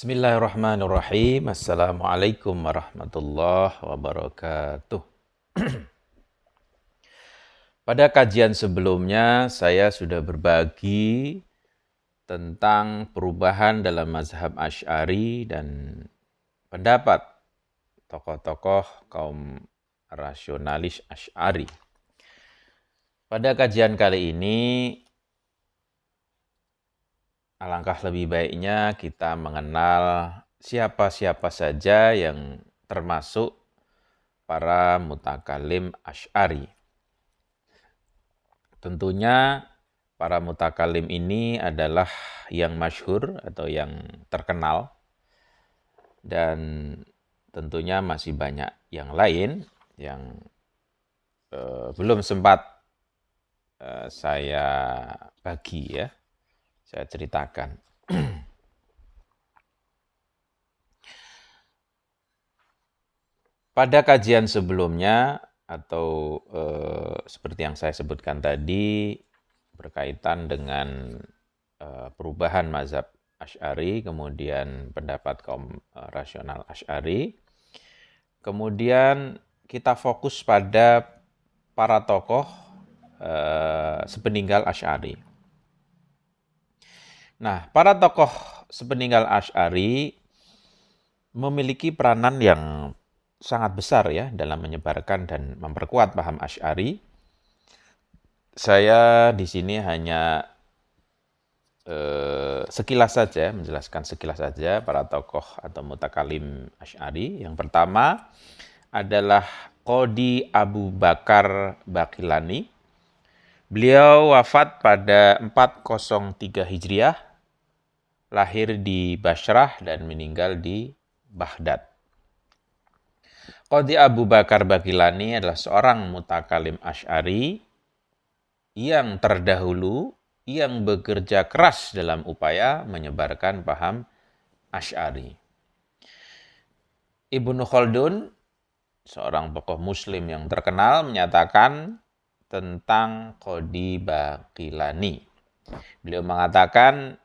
Bismillahirrahmanirrahim. Assalamualaikum warahmatullahi wabarakatuh. Pada kajian sebelumnya, saya sudah berbagi tentang perubahan dalam mazhab Asy'ari dan pendapat tokoh-tokoh kaum rasionalis Asy'ari. Pada kajian kali ini, alangkah lebih baiknya kita mengenal siapa-siapa saja yang termasuk para mutakalim Asy'ari. Tentunya para mutakalim ini adalah yang masyhur atau yang terkenal, dan tentunya masih banyak yang lain yang belum sempat saya bagi, saya ceritakan. Pada kajian sebelumnya atau seperti yang saya sebutkan tadi berkaitan dengan perubahan mazhab Asy'ari, kemudian pendapat kaum rasional Asy'ari, kemudian kita fokus pada para tokoh sepeninggal Asy'ari. Nah, para tokoh sepeninggal Asy'ari memiliki peranan yang sangat besar ya dalam menyebarkan dan memperkuat paham Asy'ari. Saya di sini hanya sekilas saja, menjelaskan sekilas saja para tokoh atau mutakalim Asy'ari. Yang pertama adalah Qadhi Abu Bakar Baqillani. Beliau wafat pada 403 Hijriah, lahir di Basrah dan meninggal di Baghdad. Qadhi Abu Bakar Baqillani adalah seorang mutakalim Asy'ari yang terdahulu yang bekerja keras dalam upaya menyebarkan paham Asy'ari. Ibnu Khaldun, seorang tokoh muslim yang terkenal, menyatakan tentang Qadhi Baqillani. Beliau mengatakan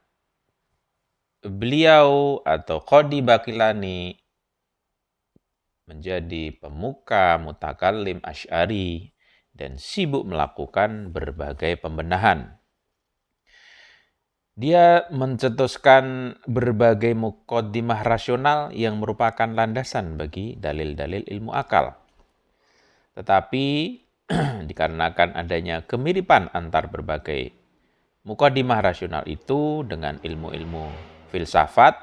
beliau atau Qadhi Baqillani menjadi pemuka mutakalim Asy'ari dan sibuk melakukan berbagai pembenahan. Dia mencetuskan berbagai muqaddimah rasional yang merupakan landasan bagi dalil-dalil ilmu akal. Tetapi dikarenakan adanya kemiripan antar berbagai muqaddimah rasional itu dengan ilmu-ilmu filsafat,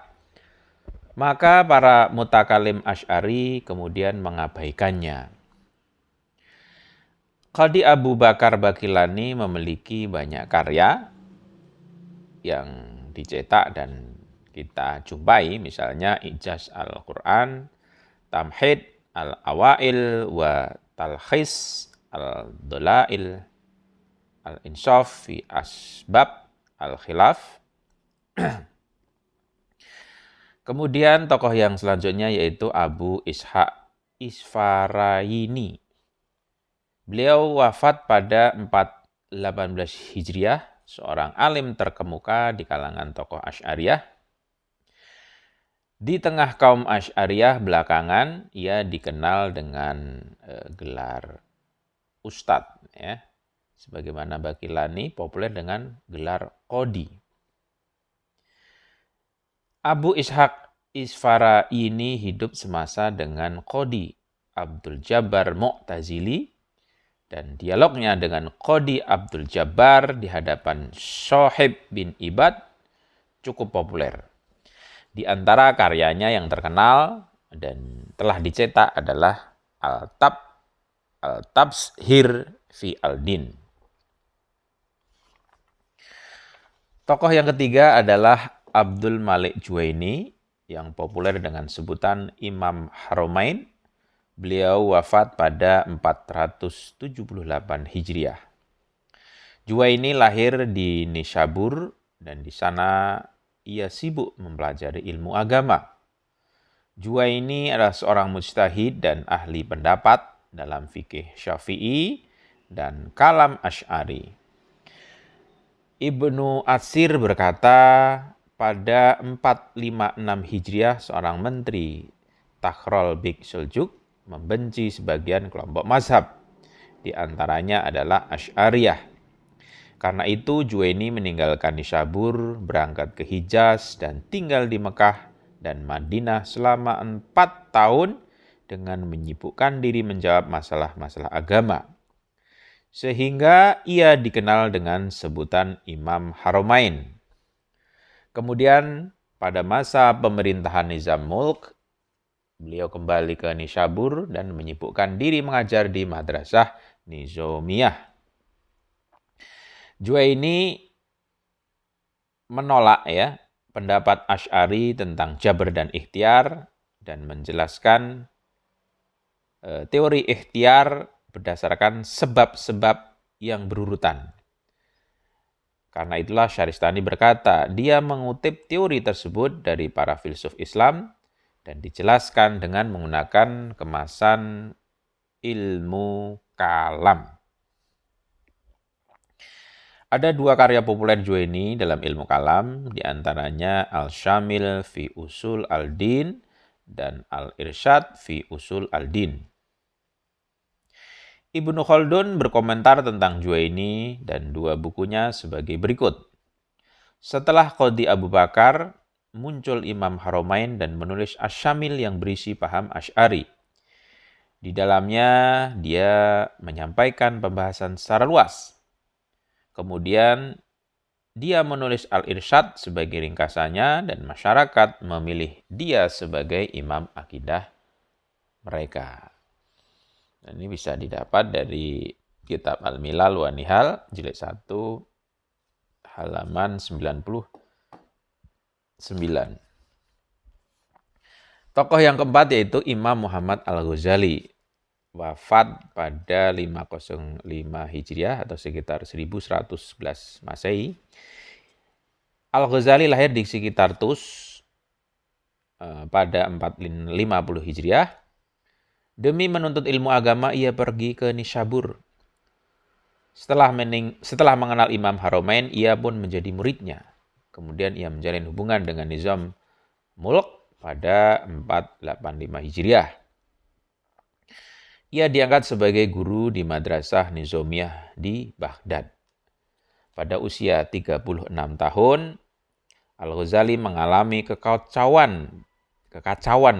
maka para mutakalim Asy'ari kemudian mengabaikannya. Qadhi Abu Bakar Baqillani memiliki banyak karya yang dicetak dan kita jumpai, misalnya Ijaz Al-Quran, Tamhid Al-Awail wa Talkhis Al-Dolail, Al-Insaf fi Asbab Al-Khilaf. Kemudian tokoh yang selanjutnya yaitu Abu Ishaq Isfarayini. Beliau wafat pada 418 Hijriah, seorang alim terkemuka di kalangan tokoh Asy'ariyah. Di tengah kaum Asy'ariyah belakangan ia dikenal dengan gelar Ustadz, ya. Sebagaimana Baqillani populer dengan gelar Qadhi. Abu Ishaq Isfarayini hidup semasa dengan Qadhi Abdul Jabbar Mu'tazili, dan dialognya dengan Qadhi Abdul Jabbar di hadapan Shoaib bin Ibad cukup populer. Di antara karyanya yang terkenal dan telah dicetak adalah Al-Tabshir fi Al-Din. Tokoh yang ketiga adalah Abdul Malik Juwaini yang populer dengan sebutan Imam Haramain. Beliau wafat pada 478 Hijriah. Juwaini lahir di Nishabur dan di sana ia sibuk mempelajari ilmu agama. Juwaini adalah seorang mujtahid dan ahli pendapat dalam fikih Syafi'i dan kalam Asy'ari. Ibnu Atsir berkata, pada 456 Hijriah seorang menteri Takhrol Beg Seljuk membenci sebagian kelompok mazhab. Di antaranya adalah Asy'ariyah. Karena itu Juwaini meninggalkan Nisabur, berangkat ke Hijaz dan tinggal di Mekah dan Madinah selama 4 tahun dengan menyibukkan diri menjawab masalah-masalah agama. Sehingga ia dikenal dengan sebutan Imam Haramain. Kemudian pada masa pemerintahan Nizam Mulk, beliau kembali ke Nisabur dan menyibukkan diri mengajar di Madrasah Nizamiyah. Juwaini menolak pendapat Asy'ari tentang Jabr dan Ikhtiar dan menjelaskan teori ikhtiar berdasarkan sebab-sebab yang berurutan. Karena itulah Syaristani berkata, dia mengutip teori tersebut dari para filsuf Islam dan dijelaskan dengan menggunakan kemasan ilmu kalam. Ada 2 karya populer Juwaini dalam ilmu kalam, diantaranya Al-Syamil fi Usul al-Din dan Al-Irsyad fi Usul al-Din. Ibnu Khaldun berkomentar tentang Juwaini dan 2 bukunya sebagai berikut. Setelah Qadhi Abu Bakar, muncul Imam Haramain dan menulis Asy-Syamil yang berisi paham Asy'ari. Di dalamnya dia menyampaikan pembahasan secara luas. Kemudian dia menulis Al-Irsyad sebagai ringkasannya dan masyarakat memilih dia sebagai imam akidah mereka. Dan ini bisa didapat dari kitab Al-Milal wa Nihal, jilid 1, halaman 99. Tokoh yang keempat yaitu Imam Muhammad Al-Ghazali. Wafat pada 505 Hijriah atau sekitar 1111 Masehi. Al-Ghazali lahir di sekitar Tus pada 450 Hijriah. Demi menuntut ilmu agama, ia pergi ke Nisabur. Setelah mengenal Imam Haramain, ia pun menjadi muridnya. Kemudian ia menjalin hubungan dengan Nizam Mulk pada 485 Hijriah. Ia diangkat sebagai guru di Madrasah Nizamiyah di Baghdad. Pada usia 36 tahun, Al-Ghazali mengalami kekacauan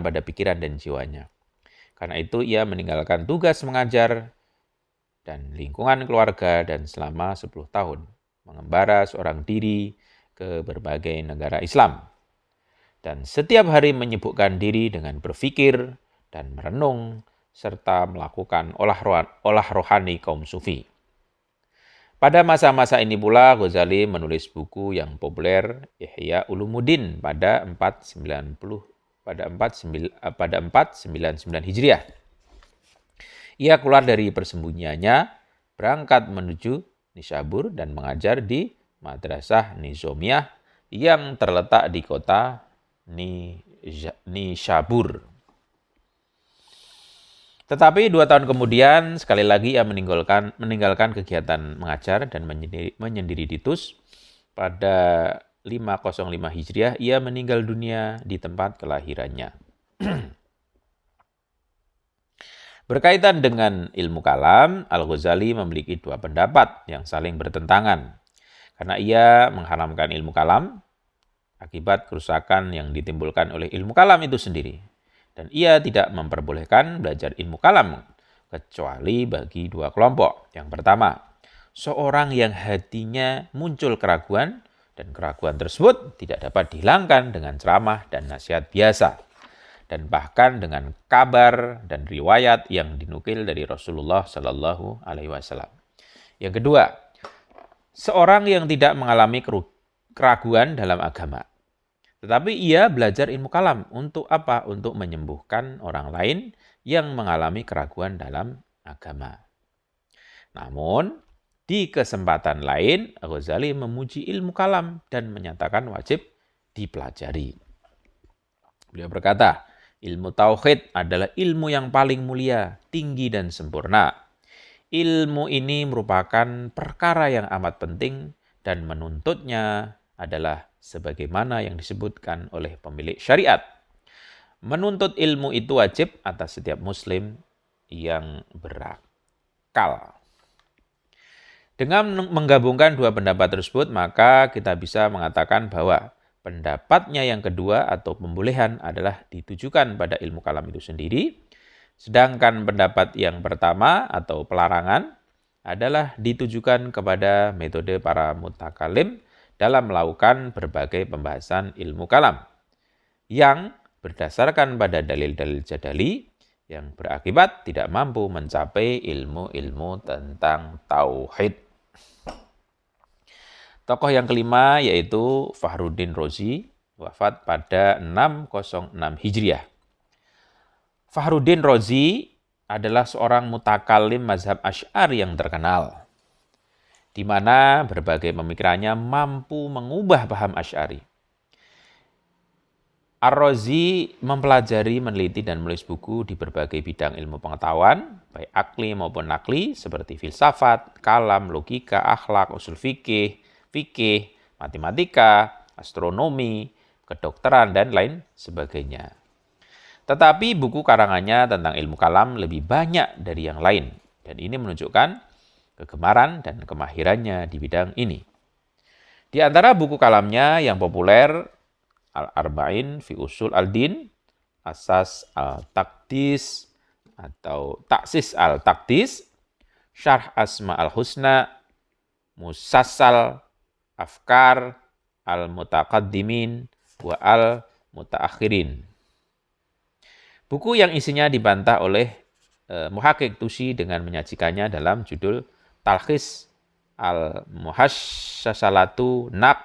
pada pikiran dan jiwanya. Karena itu ia meninggalkan tugas mengajar dan lingkungan keluarga dan selama 10 tahun mengembara seorang diri ke berbagai negara Islam. Dan setiap hari menyibukkan diri dengan berpikir dan merenung serta melakukan olah rohani kaum sufi. Pada masa-masa ini pula Ghazali menulis buku yang populer Ihya Ulumuddin pada 499 Hijriah. Ia keluar dari persembunyiannya, berangkat menuju Nisabur dan mengajar di Madrasah Nizamiyah yang terletak di kota Nisabur. Tetapi 2 tahun kemudian, sekali lagi ia meninggalkan kegiatan mengajar dan menyendiri di Tus. Pada 505 Hijriah, ia meninggal dunia di tempat kelahirannya. Berkaitan dengan ilmu kalam, Al-Ghazali memiliki 2 pendapat yang saling bertentangan. Karena ia mengharamkan ilmu kalam akibat kerusakan yang ditimbulkan oleh ilmu kalam itu sendiri. Dan ia tidak memperbolehkan belajar ilmu kalam kecuali bagi 2 kelompok. Yang pertama, seorang yang hatinya muncul keraguan dan keraguan tersebut tidak dapat dihilangkan dengan ceramah dan nasihat biasa. Dan bahkan dengan kabar dan riwayat yang dinukil dari Rasulullah Shallallahu Alaihi Wasallam. Yang kedua, seorang yang tidak mengalami keraguan dalam agama. Tetapi ia belajar ilmu kalam. Untuk apa? Untuk menyembuhkan orang lain yang mengalami keraguan dalam agama. Namun, di kesempatan lain, Ghazali memuji ilmu kalam dan menyatakan wajib dipelajari. Beliau berkata, ilmu tauhid adalah ilmu yang paling mulia, tinggi dan sempurna. Ilmu ini merupakan perkara yang amat penting dan menuntutnya adalah sebagaimana yang disebutkan oleh pemilik syariat. Menuntut ilmu itu wajib atas setiap muslim yang berakal. Dengan menggabungkan dua pendapat tersebut, maka kita bisa mengatakan bahwa pendapatnya yang kedua atau pembolehan adalah ditujukan pada ilmu kalam itu sendiri, sedangkan pendapat yang pertama atau pelarangan adalah ditujukan kepada metode para mutakalim dalam melakukan berbagai pembahasan ilmu kalam yang berdasarkan pada dalil-dalil jadali yang berakibat tidak mampu mencapai ilmu-ilmu tentang tauhid. Tokoh yang kelima yaitu Fakhruddin Razi, wafat pada 606 Hijriah. Fakhruddin Razi adalah seorang mutakalim mazhab Asy'ari yang terkenal, di mana berbagai pemikirannya mampu mengubah paham Asy'ari. Ar-Razi mempelajari, meneliti, dan menulis buku di berbagai bidang ilmu pengetahuan, baik akli maupun nakli, seperti filsafat, kalam, logika, akhlak, usul fikih, matematika, astronomi, kedokteran, dan lain sebagainya. Tetapi buku karangannya tentang ilmu kalam lebih banyak dari yang lain, dan ini menunjukkan kegemaran dan kemahirannya di bidang ini. Di antara buku kalamnya yang populer, Al-Arba'in fi Usul al-Din, Asas al-Taqdis atau Taksis al-Taqdis, Syarh Asma al-Husna, Musassal Afkar al-Mutaqaddimin wa al-Mutaakhirin. Buku yang isinya dibantah oleh Muhaqqiq Tusi dengan menyajikannya dalam judul Talkhis al-Muhassasalatu Naq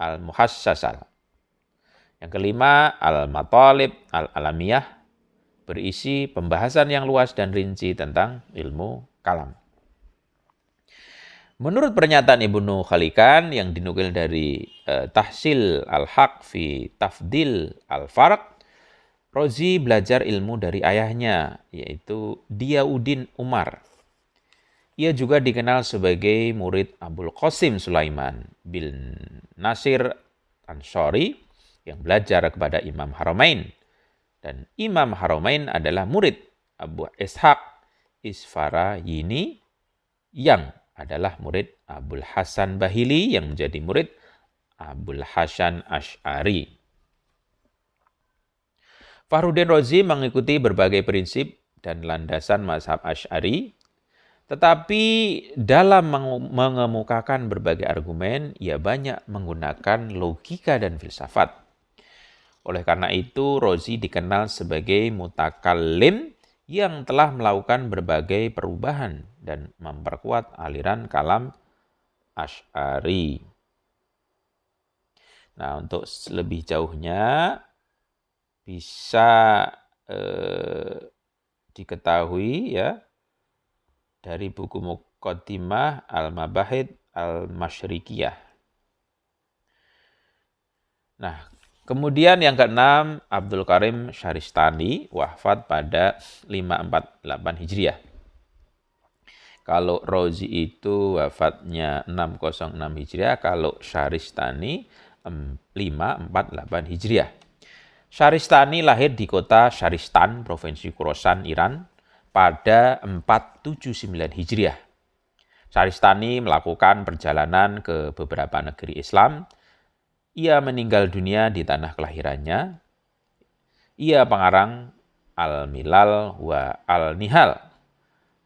al-Muhassasal. Yang kelima, Al-Matalib al-Alamiyah, berisi pembahasan yang luas dan rinci tentang ilmu kalam. Menurut pernyataan Ibnu Khalikan yang dinukil dari Tahsil al-Haq fi Tafdil al-Farq, Razi belajar ilmu dari ayahnya, yaitu Diyauddin Umar. Ia juga dikenal sebagai murid Abul Qasim Sulaiman bin Nasir Ansori yang belajar kepada Imam Haramain. Dan Imam Haramain adalah murid Abu Ishaq Isfarayini yang adalah murid Abul Hasan Bahili yang menjadi murid Abul Hasan Asy'ari. Fakhruddin Razi mengikuti berbagai prinsip dan landasan mazhab Asy'ari, tetapi dalam mengemukakan berbagai argumen, ia banyak menggunakan logika dan filsafat. Oleh karena itu, Razi dikenal sebagai mutakallim yang telah melakukan berbagai perubahan dan memperkuat aliran kalam Asy'ari. Nah, untuk lebih jauhnya bisa diketahui ya dari buku Muqaddimah Al-Mabahith Al-Masyrikiyah. Nah, kemudian yang keenam, Abdul Karim Syaristani, wafat pada 548 Hijriah. Kalau Razi itu wafatnya 606 Hijriah, kalau Syaristani 548 Hijriah. Syaristani lahir di kota Syaristan, Provinsi Khorasan, Iran, pada 479 Hijriah. Syaristani melakukan perjalanan ke beberapa negeri Islam. Ia meninggal dunia di tanah kelahirannya. Ia pengarang Al-Milal wa Al-Nihal.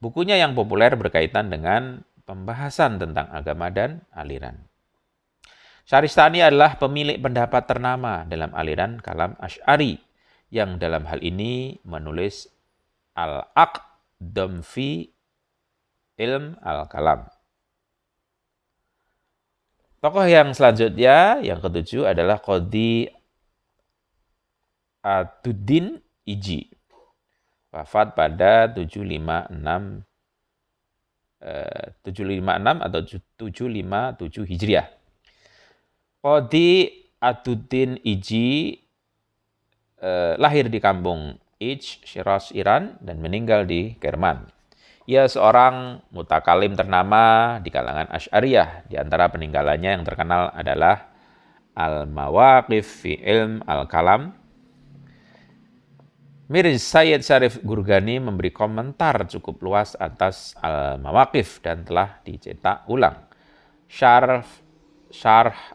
Bukunya yang populer berkaitan dengan pembahasan tentang agama dan aliran. Syaristani adalah pemilik pendapat ternama dalam aliran kalam Asy'ari yang dalam hal ini menulis Al-Aqdam fi Ilm Al-Kalam. Tokoh yang selanjutnya, yang ketujuh adalah Qadhi Aduddin Iji. Wafat pada 756 atau 757 Hijriah. Qadhi Aduddin Iji lahir di kampung Ij, Shiraz, Iran, dan meninggal di Kerman. Ia seorang mutakalim ternama di kalangan Asy'ariyah. Di antara peninggalannya yang terkenal adalah Al-Mawaqif fi Ilm Al-Kalam. Mirza Said Syarif Gurgani memberi komentar cukup luas atas Al-Mawaqif dan telah dicetak ulang. Syarh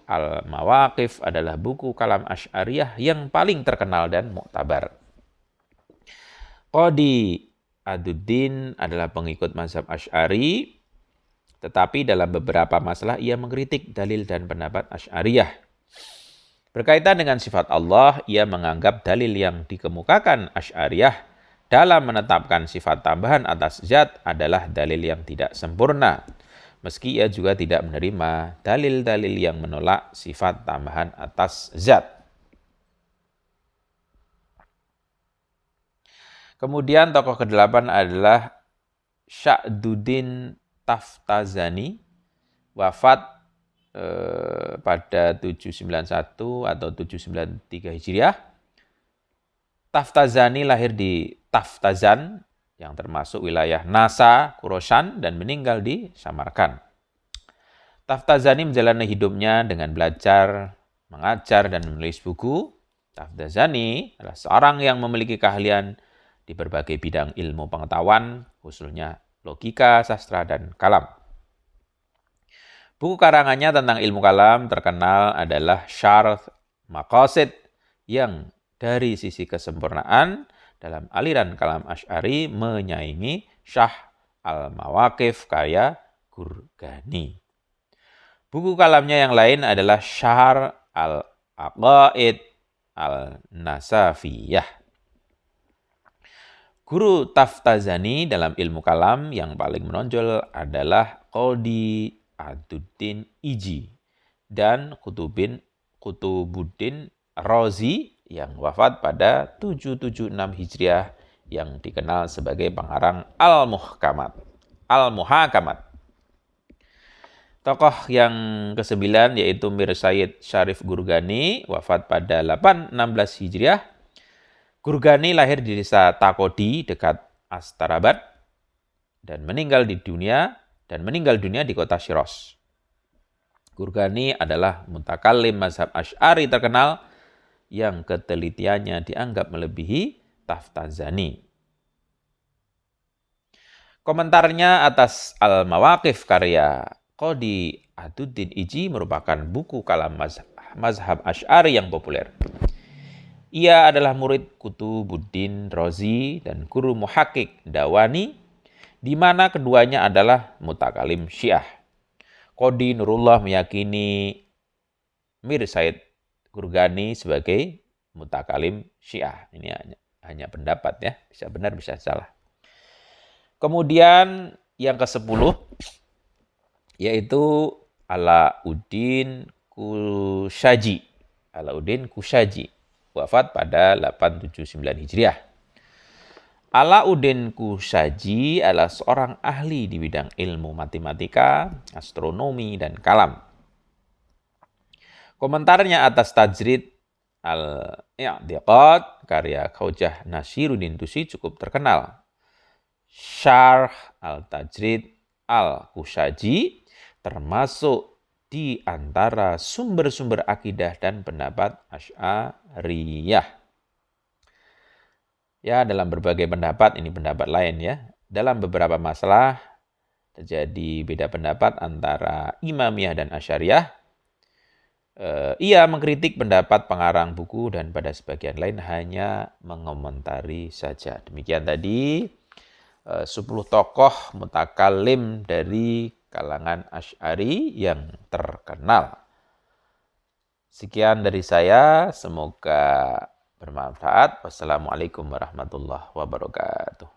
Al-Mawaqif adalah buku kalam Asy'ariyah yang paling terkenal dan muktabar. Qadi Aduddin adalah pengikut mazhab Asy'ari, tetapi dalam beberapa masalah ia mengkritik dalil dan pendapat Asy'ariyah. Berkaitan dengan sifat Allah, ia menganggap dalil yang dikemukakan Asy'ariyah dalam menetapkan sifat tambahan atas zat adalah dalil yang tidak sempurna. Meski ia juga tidak menerima dalil-dalil yang menolak sifat tambahan atas zat. Kemudian tokoh ke-8 adalah Sya'duddin Taftazani, wafat pada 791 atau 793 Hijriah. Taftazani lahir di Taftazan yang termasuk wilayah Nasa, Khurasan, dan meninggal di Samarkand. Taftazani menjalani hidupnya dengan belajar, mengajar, dan menulis buku. Taftazani adalah seorang yang memiliki keahlian di berbagai bidang ilmu pengetahuan, khususnya logika, sastra, dan kalam. Buku karangannya tentang ilmu kalam terkenal adalah Syarh Maqasid yang dari sisi kesempurnaan dalam aliran kalam Asy'ari menyaingi Syarh Al-Mawaqif karya Gurgani. Buku kalamnya yang lain adalah Syarh Al-Aqaid Al-Nasafiyah. Guru Taftazani dalam ilmu kalam yang paling menonjol adalah Qadi Aduddin Iji dan Kutubuddin Razi yang wafat pada 776 Hijriah yang dikenal sebagai pengarang Al-Muhakamat. Tokoh yang ke-9 yaitu Mirza Said Syarif Gurgani, wafat pada 816 Hijriah. Gurgani lahir di desa Takodi dekat Astarabad dan meninggal dunia di kota Shiraz. Gurgani adalah mutakallim mazhab Asy'ari terkenal yang ketelitiannya dianggap melebihi Taftazani. Komentarnya atas Al-Mawaqif karya Qadi Aduddin Iji merupakan buku kalam mazhab Asy'ari yang populer. Ia adalah murid Kutubuddin Razi dan guru muhakkik Dawani, di mana keduanya adalah mutakalim Syiah. Qadi Nurullah meyakini Mirza Said Gurgani sebagai mutakalim Syiah. Ini hanya pendapat ya, bisa benar bisa salah. Kemudian yang ke-10 yaitu Alauddin Kushaji, wafat pada 879 Hijriah. Alauddin Kushaji adalah seorang ahli di bidang ilmu matematika, astronomi, dan kalam. Komentarnya atas Tajrid Al-I'tiqad karya Khawjah Nasiruddin Tusi cukup terkenal. Syarh Al-Tajrid Al-Kushaji termasuk di antara sumber-sumber akidah dan pendapat Asy'ariyah. Ya, dalam berbagai pendapat, ini pendapat lain ya. Dalam beberapa masalah terjadi beda pendapat antara Imamiyah dan Asy'ariyah. Ia mengkritik pendapat pengarang buku dan pada sebagian lain hanya mengomentari saja. Demikian tadi 10 tokoh mutakallim dari kalangan Asy'ari yang terkenal. Sekian dari saya, semoga bermanfaat. Wassalamualaikum warahmatullahi wabarakatuh.